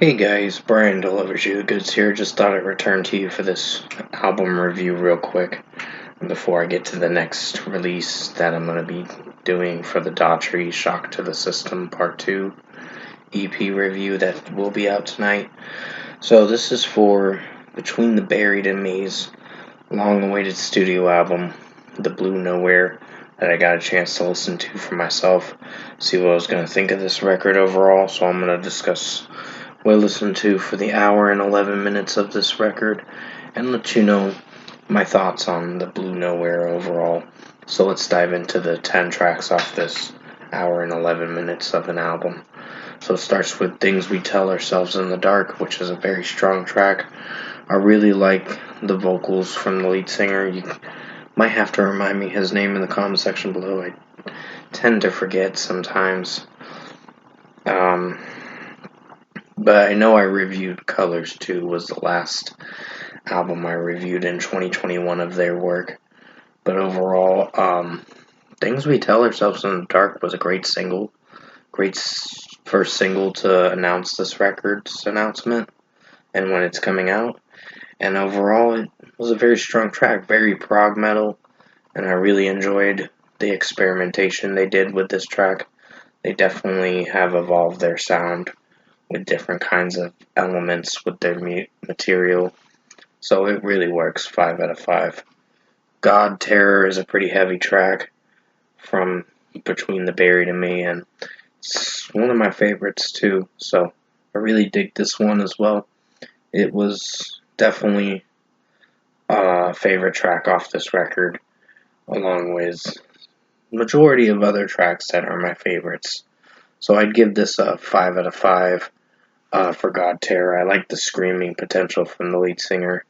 Hey guys, Brian Delivers You the Goods here. Just thought I'd return to you for this album review real quick before I get to the next release that I'm going to be doing for the Daughtry Shock to the System Part 2 EP review that will be out tonight. So this is for Between the Buried and Me's long-awaited studio album, The Blue Nowhere, that I got a chance to listen to for myself, see what I was going to think of this record overall. So I'm going to discuss what I listened to for the hour and 11 minutes of this record and let you know my thoughts on The Blue Nowhere overall. So let's dive into the 10 tracks off this hour and 11 minutes of an album. So it starts with Things We Tell Ourselves in the Dark, which is a very strong track. I really like the vocals from the lead singer. You might have to remind me his name in the comment section below. I tend to forget sometimes. But I know I reviewed Colors 2 was the last album I reviewed in 2021 of their work. But overall, Things We Tell Ourselves in the Dark was a great single. Great first single to announce this record's announcement and when it's coming out. And overall, it was a very strong track, very prog metal, and I really enjoyed the experimentation they did with this track. They definitely have evolved their sound with different kinds of elements with their material. So it really works, 5 out of 5. God Terror is a pretty heavy track from Between the Buried and Me, and it's one of my favorites too. So I really dig this one as well. It was definitely a favorite track off this record, along with majority of other tracks that are my favorites. So I'd give this a 5 out of 5 for God Terror. I like the screaming potential from the lead singer,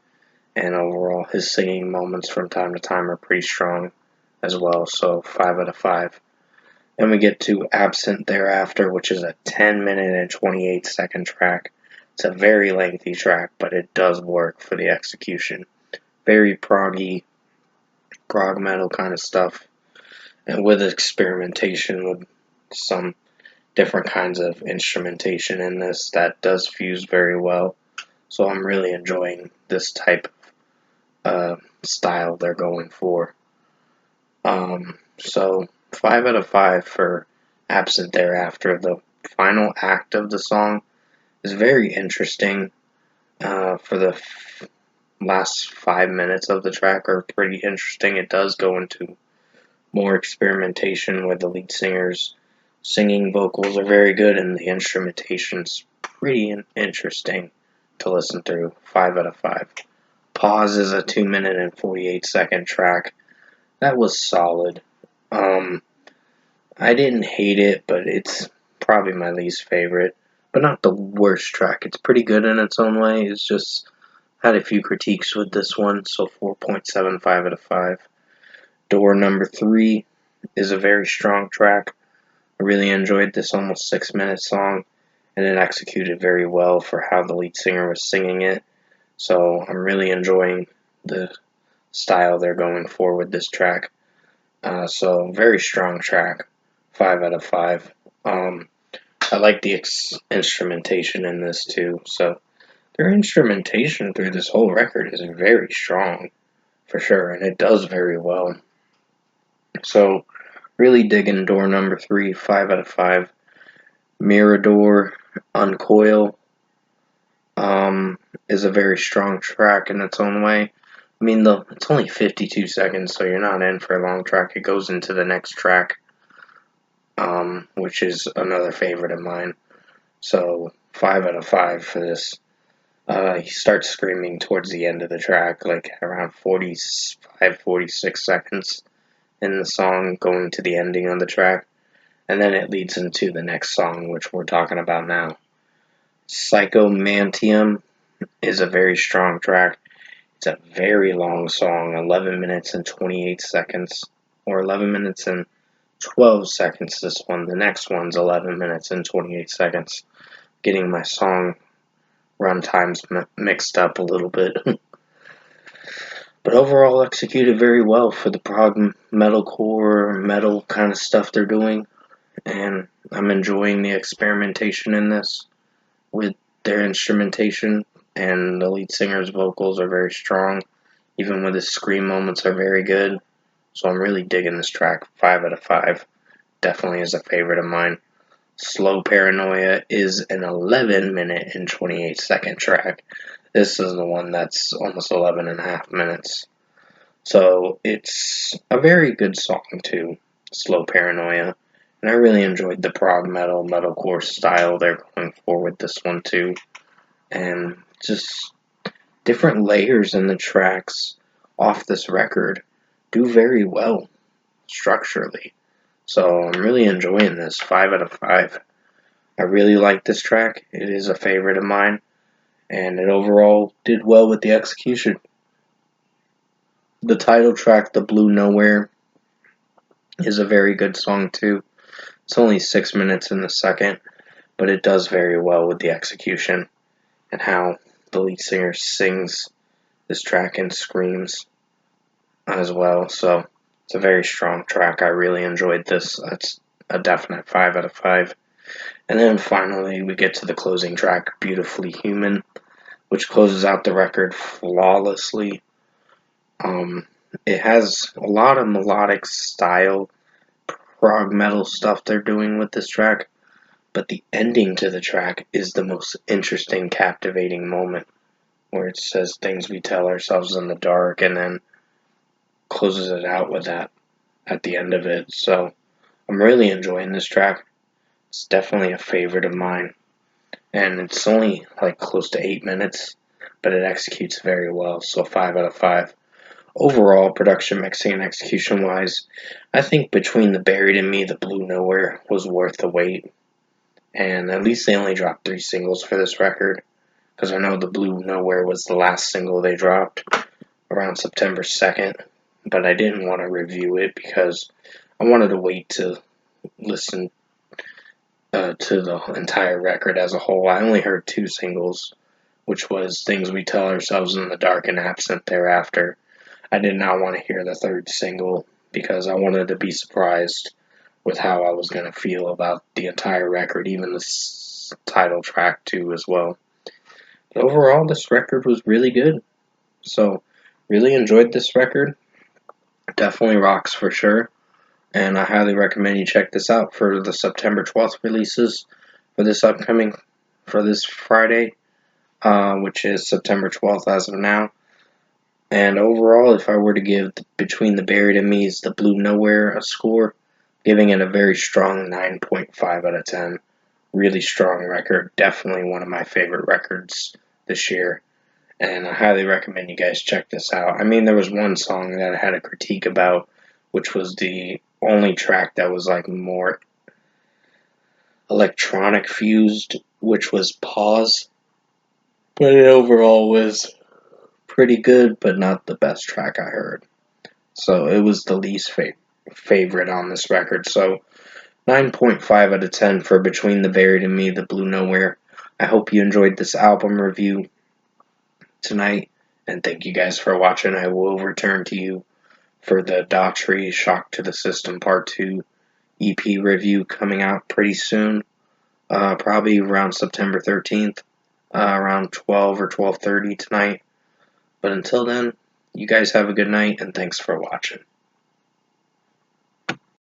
and overall his singing moments from time to time are pretty strong as well, so 5 out of 5. Then we get to Absent Thereafter, which is a 10 minute and 28 second track. It's a very lengthy track, but it does work for the execution. Very proggy, prog metal kind of stuff, and with experimentation with some different kinds of instrumentation in this that does fuse very well. So I'm really enjoying this type of style they're going for. So 5 out of 5 for Absent Thereafter. The final act of the song is very interesting. For the last 5 minutes of the track are pretty interesting. It does go into more experimentation with the lead singer's singing vocals are very good, and the instrumentation's pretty interesting to listen through. 5 out of 5. Pause is a 2 minute and 48 second track. That was solid. I didn't hate it, but it's probably my least favorite. But not the worst track. It's pretty good in its own way. It's just had a few critiques with this one, so 4.75 out of 5. Door Number 3 is a very strong track. I really enjoyed this almost 6 minute song, and it executed very well for how the lead singer was singing it. So I'm really enjoying the style they're going for with this track. So very strong track, 5 out of 5. I like the instrumentation in this too. So their instrumentation through this whole record is very strong, for sure, and it does very well. So really digging Door Number 3, 5 out of 5. Mirador Uncoil is a very strong track in its own way. I mean, it's only 52 seconds, so you're not in for a long track. It goes into the next track, which is another favorite of mine. So 5 out of 5 for this. He starts screaming towards the end of the track, like around 45, 46 seconds in the song, going to the ending of the track. And then it leads into the next song, which we're talking about now. Psychomantium is a very strong track. It's a very long song, 11 minutes and 28 seconds, or 11 minutes and 12 seconds this one. The next one's 11 minutes and 28 seconds. Getting my song run times mixed up a little bit. But overall executed very well for the prog metalcore metal kind of stuff they're doing. And I'm enjoying the experimentation in this with their instrumentation and the lead singer's vocals are very strong. Even with his scream moments are very good. So I'm really digging this track. 5 out of 5. Definitely is a favorite of mine. Slow Paranoia is an 11 minute and 28-second track. This is the one that's almost 11 and a half minutes. So it's a very good song too, Slow Paranoia. And I really enjoyed the prog metal, metalcore style they're going for with this one too. And just different layers in the tracks off this record do very well structurally. So I'm really enjoying this. 5 out of 5. I really like this track. It is a favorite of mine. And it overall did well with the execution. The title track, The Blue Nowhere, is a very good song too. It's only 6 minutes in the second, but it does very well with the execution and how the lead singer sings this track and screams as well. So it's a very strong track. I really enjoyed this. That's a definite 5 out of 5. And then finally, we get to the closing track, Beautifully Human, which closes out the record flawlessly. It has a lot of melodic style, prog metal stuff they're doing with this track, but the ending to the track is the most interesting, captivating moment, where it says things we tell ourselves in the dark, and then closes it out with that at the end of it. So I'm really enjoying this track. It's definitely a favorite of mine, and it's only like close to 8 minutes, but it executes very well. So 5 out of 5. Overall, production, mixing, and execution wise, I think Between the Buried and Me, The Blue Nowhere was worth the wait. And at least they only dropped 3 singles for this record, because I know The Blue Nowhere was the last single they dropped around September 2nd, but I didn't want to review it because I wanted to wait to listen to the entire record as a whole. I only heard 2 singles, which was Things We Tell Ourselves in the Dark and Absent Thereafter. I did not want to hear the third single because I wanted to be surprised with how I was going to feel about the entire record, even the title track too as well. But overall, this record was really good. So, really enjoyed this record. Definitely rocks for sure. And I highly recommend you check this out for the September 12th releases for this Friday, which is September 12th as of now. And overall, if I were to give Between the Buried and Me's The Blue Nowhere a score, giving it a very strong 9.5 out of 10. Really strong record. Definitely one of my favorite records this year. And I highly recommend you guys check this out. I mean, there was one song that I had a critique about, which was the only track that was like more electronic fused, which was Pause. But it overall was pretty good, but not the best track I heard. So it was the least favorite on this record. So 9.5 out of 10 for Between the Buried and Me, The Blue Nowhere. I hope you enjoyed this album review tonight, and thank you guys for watching. I will return to you for the Daughtry Shock to the System Part 2 EP review coming out pretty soon, probably around September 13th, around 12 or 12:30 tonight. But until then, you guys have a good night, and thanks for watching.